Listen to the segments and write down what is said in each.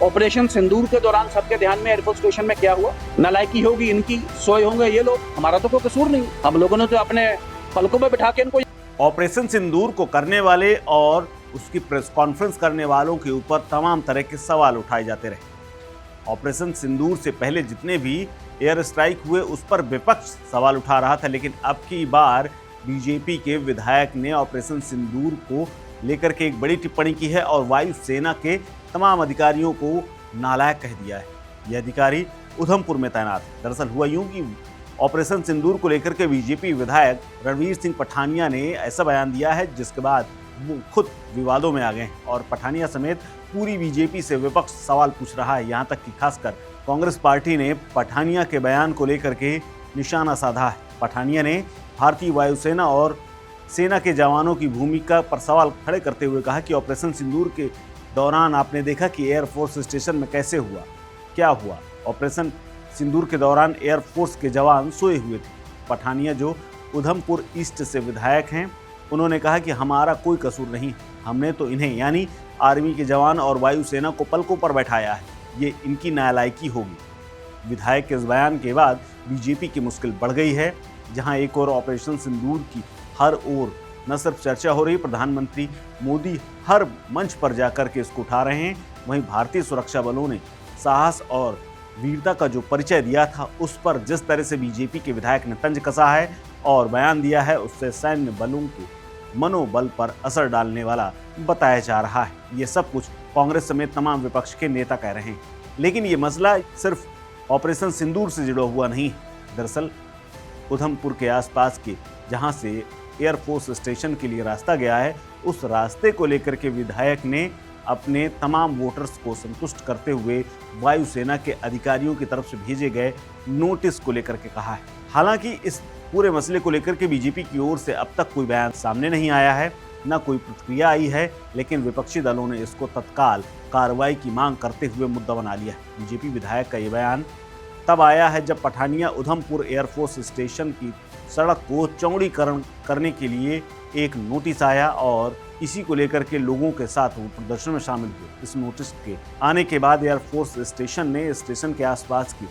Operation सिंदूर के दौरान सबके ध्यान में एयरफोर्स स्टेशन में क्या हुआ? नालायकी होगी इनकी, सोए होंगे ये लोग, हमारा तो कोई कसूर नहीं। हम लोगों ने तो अपने पलकों में बिठा के इनको। ऑपरेशन सिंदूर को करने वाले और उसकी प्रेस कॉन्फ्रेंस करने वालों के ऊपर तमाम तरह के सवाल उठाए जाते रहे। ऑपरेशन सिंदूर से पहले जितने भी एयर स्ट्राइक हुए उस पर विपक्ष सवाल उठा रहा था, लेकिन अब की बार बीजेपी के विधायक ने ऑपरेशन सिंदूर को लेकर के एक बड़ी टिप्पणी की है और वायुसेना के तमाम अधिकारियों को नालायक कह दिया है। ये अधिकारी उधमपुर में तैनात है। दरअसल हुआ यूं कि ऑपरेशन सिंदूर को लेकर के बीजेपी विधायक रणवीर सिंह पठानिया ने ऐसा बयान दिया है जिसके बाद वो खुद विवादों में आ गए और पठानिया समेत पूरी बीजेपी से विपक्ष सवाल पूछ रहा है। यहाँ तक कि खासकर कांग्रेस पार्टी ने पठानिया के बयान को लेकर के निशाना साधा है। पठानिया ने भारतीय वायुसेना और सेना के जवानों की भूमिका पर सवाल खड़े करते हुए कहा कि ऑपरेशन सिंदूर के दौरान आपने देखा कि एयरफोर्स स्टेशन में कैसे हुआ, क्या हुआ। ऑपरेशन सिंदूर के दौरान एयरफोर्स के जवान सोए हुए थे। पठानिया जो उधमपुर ईस्ट से विधायक हैं, उन्होंने कहा कि हमारा कोई कसूर नहीं, हमने तो इन्हें यानी आर्मी के जवान और वायुसेना को पलकों पर बैठाया है, ये इनकी नालायकी होगी। विधायक के इस बयान के बाद बीजेपी की मुश्किल बढ़ गई है। जहां एक और ऑपरेशन सिंदूर की हर ओर न सिर्फ चर्चा हो रही, प्रधानमंत्री मोदी हर मंच पर जाकर के इसको उठा रहे हैं, वहीं भारतीय सुरक्षा बलों ने साहस और वीरता का जो परिचय दिया था उस पर जिस तरह से बीजेपी के विधायक ने तंज कसा है और बयान दिया है, उससे सैन्य बलों के मनोबल पर असर डालने वाला बताया जा रहा है। ये सब कुछ कांग्रेस समेत तमाम विपक्ष के नेता कह रहे हैं। लेकिन ये मसला सिर्फ ऑपरेशन सिंदूर से जुड़ा हुआ नहीं है। दरअसल उधमपुर के आसपास के जहां से एयरफोर्स स्टेशन के लिए रास्ता गया है, उस रास्ते को लेकर के विधायक ने अपने तमाम वोटर्स को संतुष्ट करते हुए वायुसेना के अधिकारियों की तरफ से भेजे गए नोटिस को लेकर के कहा है। हालांकि इस पूरे मसले को लेकर के बीजेपी की ओर से अब तक कोई बयान सामने नहीं आया है, न कोई प्रतिक्रिया आई है, लेकिन विपक्षी दलों ने इसको तत्काल कार्रवाई की मांग करते हुए मुद्दा बना लिया है। बीजेपी विधायक का ये बयान तब आया है जब पठानिया उधमपुर एयरफोर्स स्टेशन की सड़क को चौड़ीकरण करने के लिए एक नोटिस आया और इसी को लेकर के लोगों के साथ वो प्रदर्शन में शामिल हुए। इस नोटिस के आने के बाद एयरफोर्स स्टेशन ने स्टेशन के आसपास की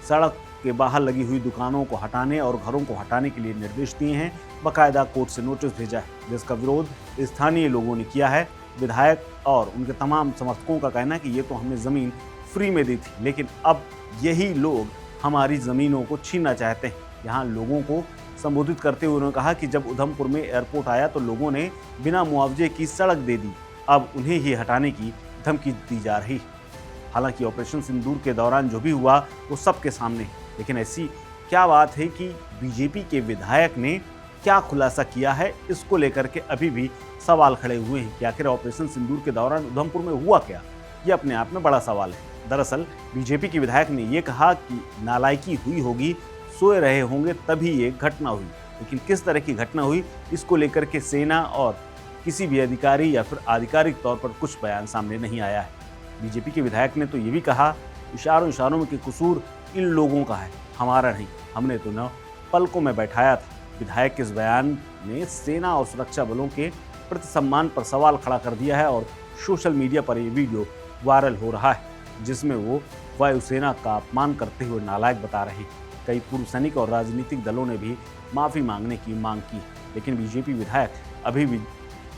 सड़क के बाहर लगी हुई दुकानों को हटाने और घरों को हटाने के लिए निर्देश दिए हैं। बाकायदा कोर्ट से नोटिस भेजा है जिसका विरोध स्थानीय लोगों ने किया है। विधायक और उनके तमाम समर्थकों का कहना है कि ये तो हमने ज़मीन फ्री में दी थी, लेकिन अब यही लोग हमारी ज़मीनों को छीनना चाहते हैं। यहाँ लोगों को संबोधित करते हुए उन्होंने कहा कि जब उधमपुर में एयरपोर्ट आया तो लोगों ने बिना मुआवजे की सड़क दे दी, अब उन्हें ही हटाने की धमकी दी जा रही। हालांकि ऑपरेशन सिंदूर के दौरान जो भी हुआ वो सबके सामने, लेकिन ऐसी क्या बात है कि बीजेपी के विधायक ने क्या खुलासा किया है, इसको लेकर के अभी भी सवाल खड़े हुए हैं कि आखिर ऑपरेशन सिंदूर के दौरान उधमपुर में हुआ क्या। ये अपने आप में बड़ा सवाल है। दरअसल बीजेपी के विधायक ने यह कहा कि नालायकी हुई होगी, सोए रहे होंगे तभी ये घटना हुई, लेकिन किस तरह की घटना हुई इसको लेकर के सेना और किसी भी अधिकारी या फिर आधिकारिक तौर पर कुछ बयान सामने नहीं आया है। बीजेपी के विधायक ने तो ये भी कहा इशारों में कि कसूर इन लोगों का है, हमारा नहीं, हमने तो न पलकों में बैठाया था। विधायक के इस बयान ने सेना और सुरक्षा बलों के प्रति सम्मान पर सवाल खड़ा कर दिया है और सोशल मीडिया पर ये वीडियो वायरल हो रहा है जिसमें वो वायुसेना का अपमान करते हुए नालायक बता रहे हैं। कई पूर्व सैनिक और राजनीतिक दलों ने भी माफ़ी मांगने की मांग की, लेकिन बीजेपी विधायक अभी भी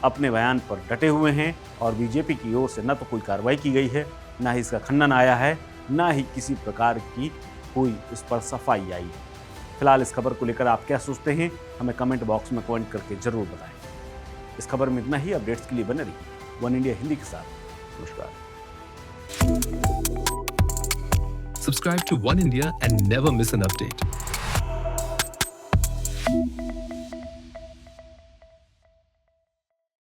अपने बयान पर डटे हुए हैं और बीजेपी की ओर से न तो कोई कार्रवाई की गई है, ना ही इसका खंडन आया है, ना ही किसी प्रकार की कोई इस पर सफाई आई है। फिलहाल इस खबर को लेकर आप क्या सोचते हैं, हमें कमेंट बॉक्स में कमेंट करके जरूर बताएं। इस खबर में इतना ही। अपडेट्स के लिए बने रहिए वन इंडिया हिंदी के साथ। नमस्कार। Subscribe to One India and never miss an update.